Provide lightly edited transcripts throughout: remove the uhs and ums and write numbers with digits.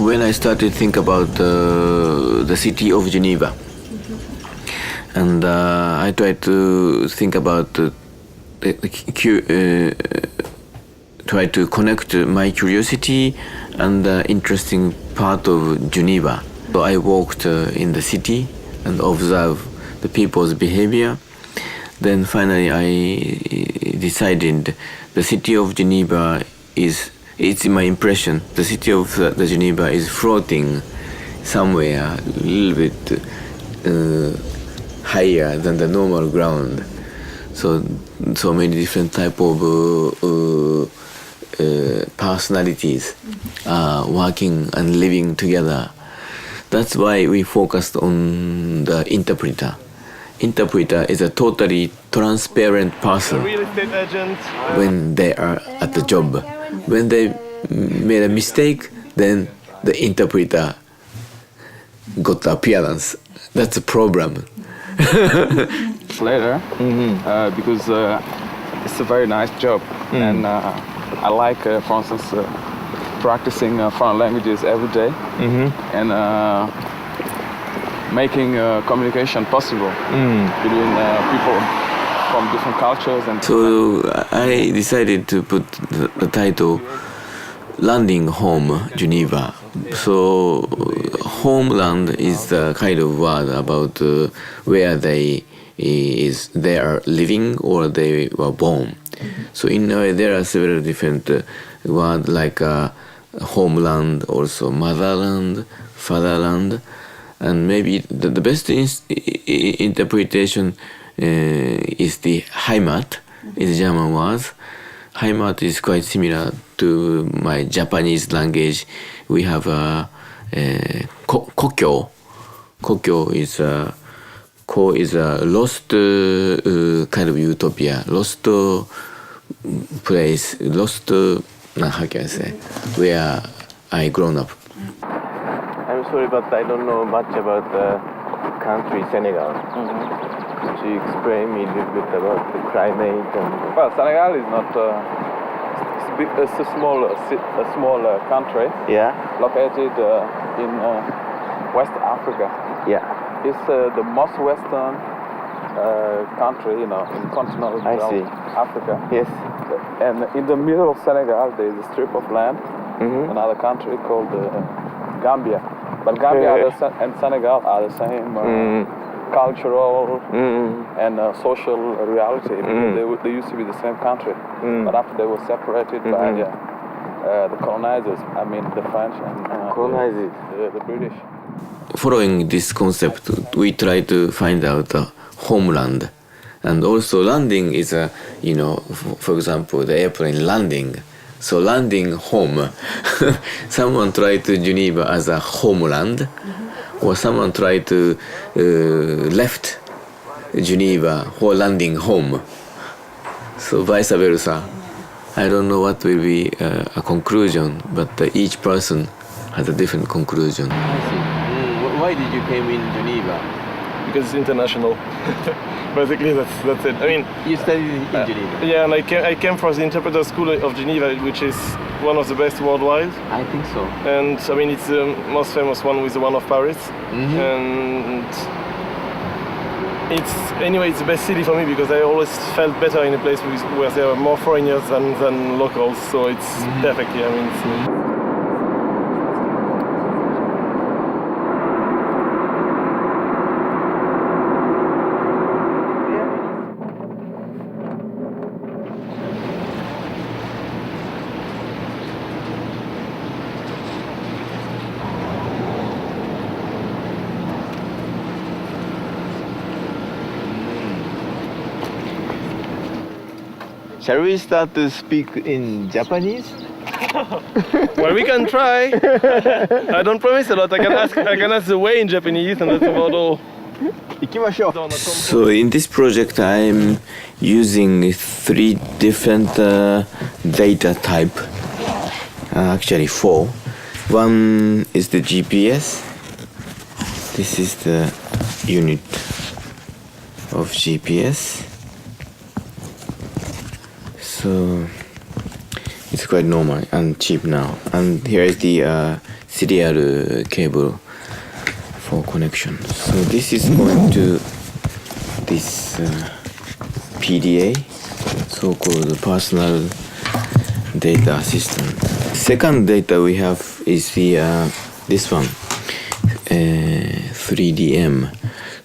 when I started to think about the city of Geneva, and I tried to think about try to connect my curiosity and the interesting part of Geneva. So I walked in the city and observed the people's behavior. Then finally I decided the city of Geneva it's my impression, the city of the Geneva is floating somewhere a little bit higher than the normal ground. So many different type of personalities are working and living together. That's why we focused on the interpreter. Interpreter is a totally transparent person. A real estate agent. When they are at the job. When they made a mistake, then the interpreter got the appearance. That's a problem. Later, because it's a very nice job, and I like, for instance, practicing foreign languages every day, and making communication possible between people from different cultures. And so I decided to put the title Landing Home Geneva. So homeland is the kind of word about where they are living or they were born. So in a way there are several different words like homeland, also motherland, fatherland, and maybe the best interpretation is the Heimat, is German word. Heimat is quite similar to my Japanese language. We have kokyo. Kokyo is a lost kind of utopia, lost place, lost, how can I say, where I grown up. I'm sorry, but I don't know much about the country Senegal. Could you explain me a little bit about the climate? Well, Senegal is not. It's a small country. Yeah. Located in West Africa. Yeah. It's the most western country, in continental Africa. Yes. And in the middle of Senegal, there is a strip of land, another country called Gambia. But Gambia and Senegal are the same cultural and social reality. They used to be the same country, but after they were separated by the colonizers, I mean the French and the British. Following this concept, we try to find out the homeland. And also landing is for example, the airplane landing. So landing home. Someone tried to Geneva as a homeland, or someone tried to left Geneva for landing home. So vice versa. I don't know what will be a conclusion, but each person has a different conclusion. I see. Why did you came in Geneva? Because it's international. Basically, that's it. I mean, you studied in Geneva. Yeah, and I came from the Interpreter School of Geneva, which is one of the best worldwide. I think so. And I mean, it's the most famous one with the one of Paris. And it's the best city for me because I always felt better in a place where there are more foreigners than locals. So it's perfect. Yeah, I mean. It's, Shall we start to speak in Japanese? Well, we can try. I don't promise a lot. I can ask the way in Japanese, and that's about all. So in this project, I'm using 3 different data type. Actually 4. One is the GPS. This is the unit of GPS. So it's quite normal and cheap now. And here is the serial cable for connection. So this is going to this PDA, so-called personal data assistant. Second data we have is the this one, 3DM,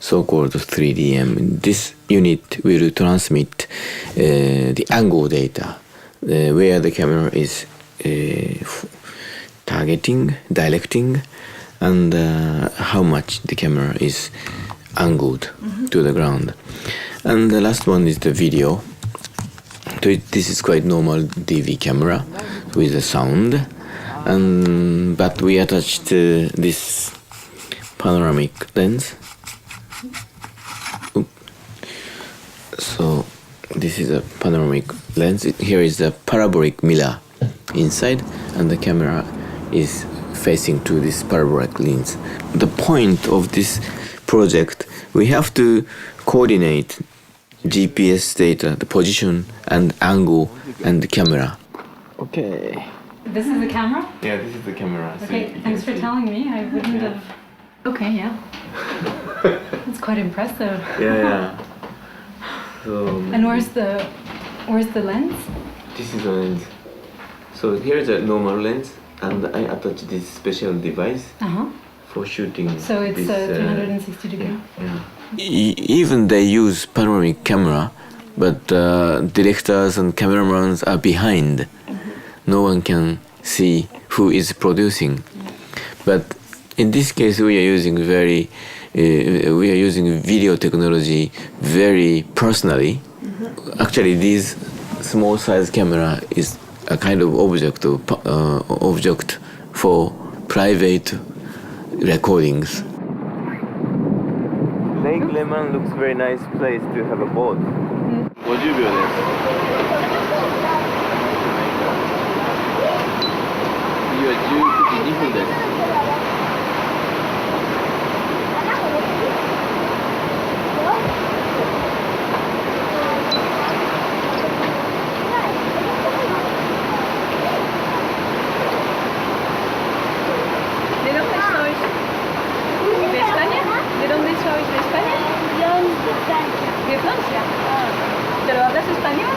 so-called 3DM. This unit will transmit the angle data, where the camera is targeting, directing, and how much the camera is angled to the ground. And the last one is the video. So this is quite normal DV camera with a sound, but we attached this panoramic lens. So this is a panoramic lens. Here is the parabolic mirror inside, and the camera is facing to this parabolic lens. The point of this project, we have to coordinate GPS data, the position and angle and the camera. Okay. This is the camera? Yeah, this is the camera. Okay, thanks for telling me. I wouldn't have... Okay, yeah. It's quite impressive. Yeah. So, and where's the lens? this is the lens. So here is a normal lens, and I attach this special device for shooting. So it's this, 360 degree. Yeah. Even they use panoramic camera, but directors and cameramans are behind. No one can see who is producing. But in this case, we are using video technology very personally. Actually, this small size camera is a kind of object for private recordings. Lake Leman looks very nice place to have a boat. 50秒です。次は19時2分です。¿De dónde sois? ¿De España? ¿De Francia? ¿Pero hablas español?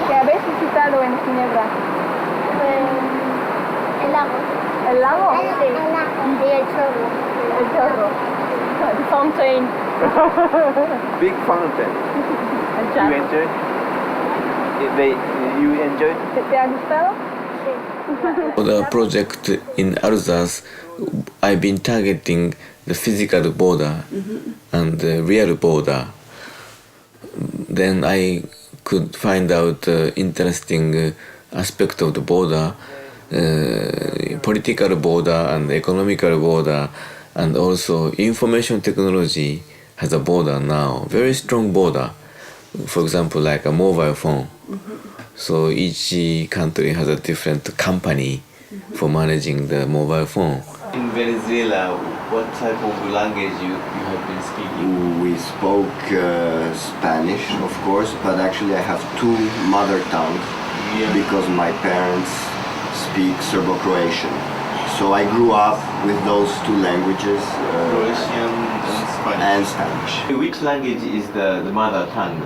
¿Qué habéis visitado en Ginebra? El lago. ¿El lago? Sí. Y el chorro. El chorro. The fountain. Big fountain. El You chorro. enjoyed? You enjoyed? ¿Te ha gustado? For the project in Alsace, I've been targeting the physical border and the real border. Then I could find out interesting aspect of the border, political border and economical border, and also information technology has a border now, very strong border. For example, like a mobile phone. So each country has a different company for managing the mobile phone. In Venezuela, what type of language you have been speaking? We spoke Spanish, of course, but actually I have two mother tongues because my parents speak Serbo-Croatian. So I grew up with those two languages, Croatian and Spanish. Which language is the mother tongue?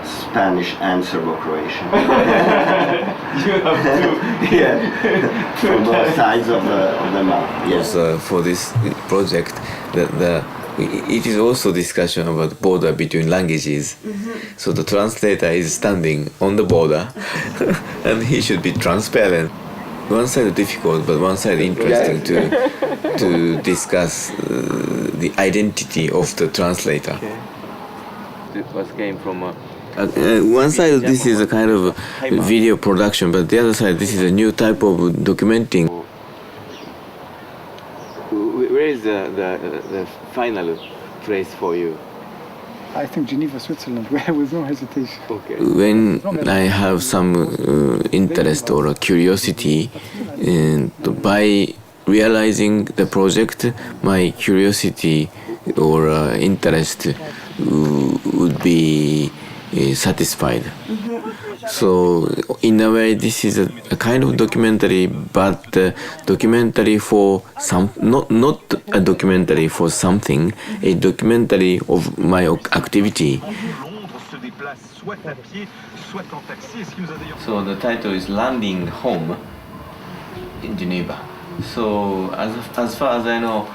Spanish and Serbo-Croatian. You have two. Yeah, from both sides of the mouth. Yes. For this project, it is also discussion about border between languages. So the translator is standing on the border, and he should be transparent. One side difficult, but one side interesting to discuss the identity of the translator. Okay. It came from one side this is a kind of video production, but the other side this is a new type of documenting. Where is the final place for you? I think Geneva, Switzerland, with no hesitation. Okay. When I have some interest or curiosity, by realizing the project, my curiosity or interest would be satisfied. So in a way, this is a kind of documentary, but documentary for not a documentary for something, a documentary of my activity. So the title is Landing Home in Geneva. So as far as I know,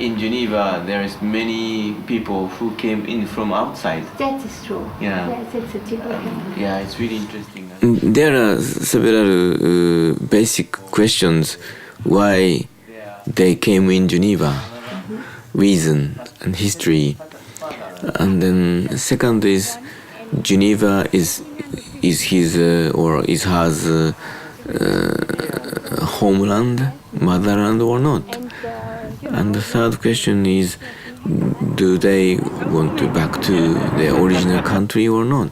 in Geneva there is many people who came in from outside. That is true. Yeah. Yes, it's a typical. Yeah, it's really interesting. There are several basic questions why they came in Geneva, reason and history, and then second is Geneva is his or is her homeland, motherland or not? And the third question is, do they want to back to their original country or not?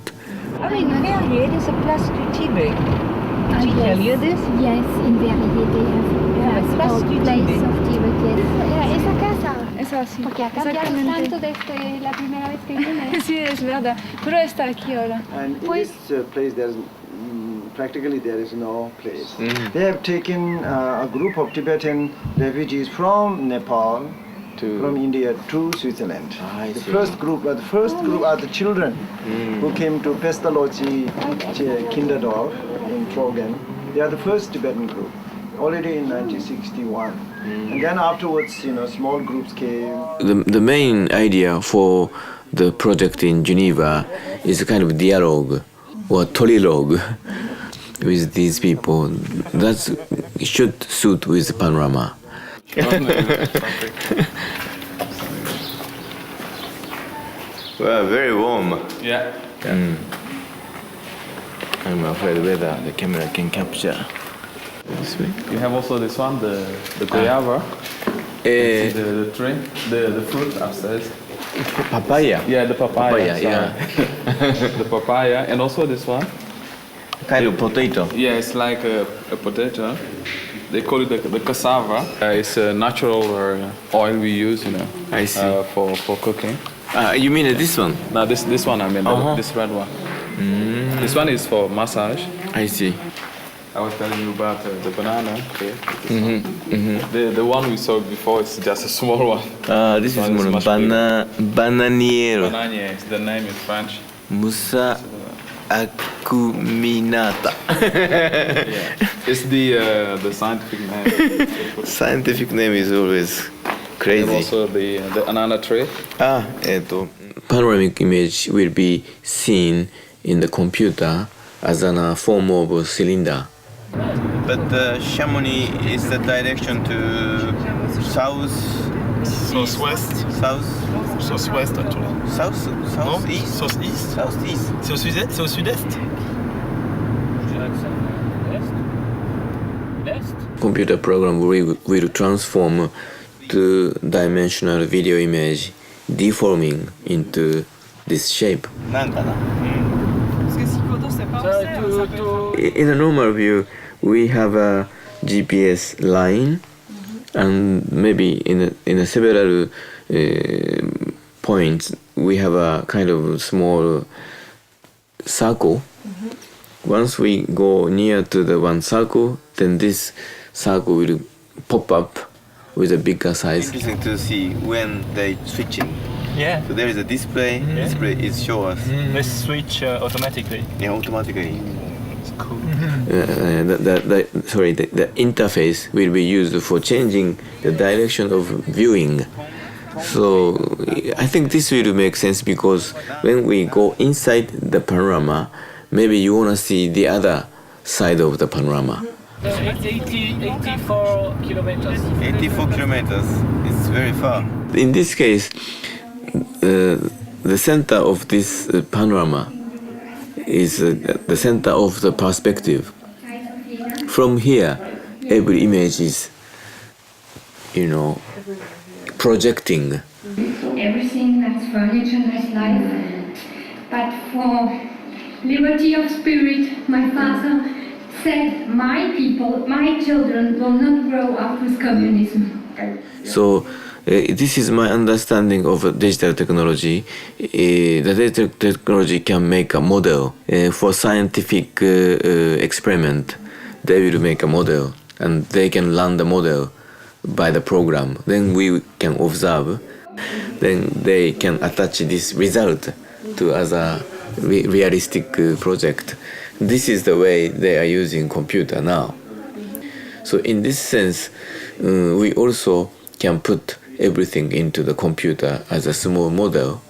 Ah oui, Verrier, there's a place du Tibet. Did you tell you this? Yes, in Verrier they have Place a du place Tibet. of Tibet, yes. Esa casa. Esa sí. Porque ha cambiado Exactamente. tanto desde la primera vez que vine. Sí, es verdad. Pero está aquí ahora. And in Pues- this place, there is practically there is no place. They have taken a group of Tibetan refugees from Nepal, from India to Switzerland. The first group are the children who came to Pestalozzi Kinderdorf in Trogen. They are the first Tibetan group, already in 1961. And then afterwards, small groups came. The main idea for the project in Geneva is a kind of dialogue or trilogue with these people. That should suit with panorama. Well, very warm. Yeah. I'm afraid whether the camera can capture. This way. You have also this one, the guava, the tree, the fruit upstairs. Papaya. Yeah, the papaya. Papaya, yeah. The papaya, and also this one. Kind of potato. Yeah, it's like a potato. They call it the cassava. It's a natural oil we use, I see. for cooking. You mean this one? Now this one, I mean, this red one. This one is for massage. I see. I was telling you about the banana. Okay. The one we saw before is just a small one. This is one is more much bigger. bananiero. Banana, is the name in French. Musa acuminata. Yeah. It's the scientific name. Scientific name is always And crazy. also the banana tree. Panoramic image will be seen in the computer as a form of a cylinder. But Chamonix is the direction to Southwest. Southwest actually. Southeast. Southeast. Southeast. C'est au sud-est. Computer program will transform two-dimensional video image, deforming into this shape. In a normal view, we have a GPS line, and maybe in a several points we have a kind of small circle. Once we go near to the one circle, then this circle will pop up with a bigger size. Interesting to see when they switching. Yeah. So there is a display. Display is show us. They switch automatically. Yeah, automatically. It's cool. The interface will be used for changing the direction of viewing. So I think this will make sense because when we go inside the panorama, maybe you want to see the other side of the panorama. 84 kilometers. 84 kilometers. It's very far. In this case, the center of this panorama is the center of the perspective. From here, every image is, projecting. Everything that's furniture, that's life. But for liberty of spirit, my father said, my people, my children will not grow up with communism. So this is my understanding of digital technology. The digital technology can make a model for scientific experiment. They will make a model and they can run the model by the program. Then we can observe. Then they can attach this result to as a realistic project. This is the way they are using computer now. So in this sense, we also can put everything into the computer as a small model,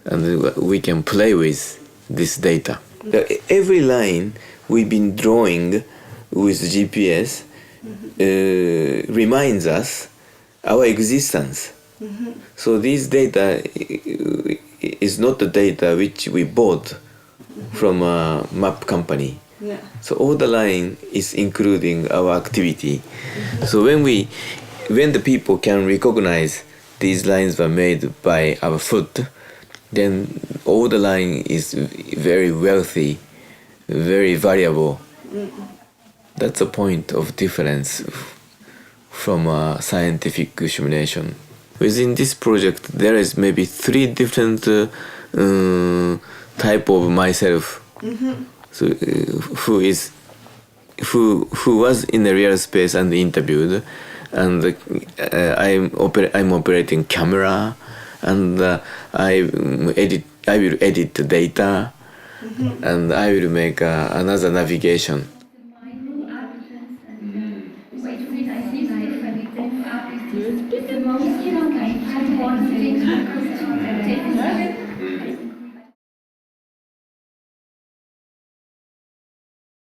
and we can play with this data. Every line we've been drawing with GPS reminds us our existence. So this data is not the data which we bought from a map company. So all the line is including our activity. So when the people can recognize these lines were made by our foot, then all the line is very wealthy, very variable. That's a point of difference from a scientific simulation. Within this project, there is maybe 3 different type of myself. So who was in the real space and interviewed, and I'm operating camera, and I will edit the data, and I will make another navigation.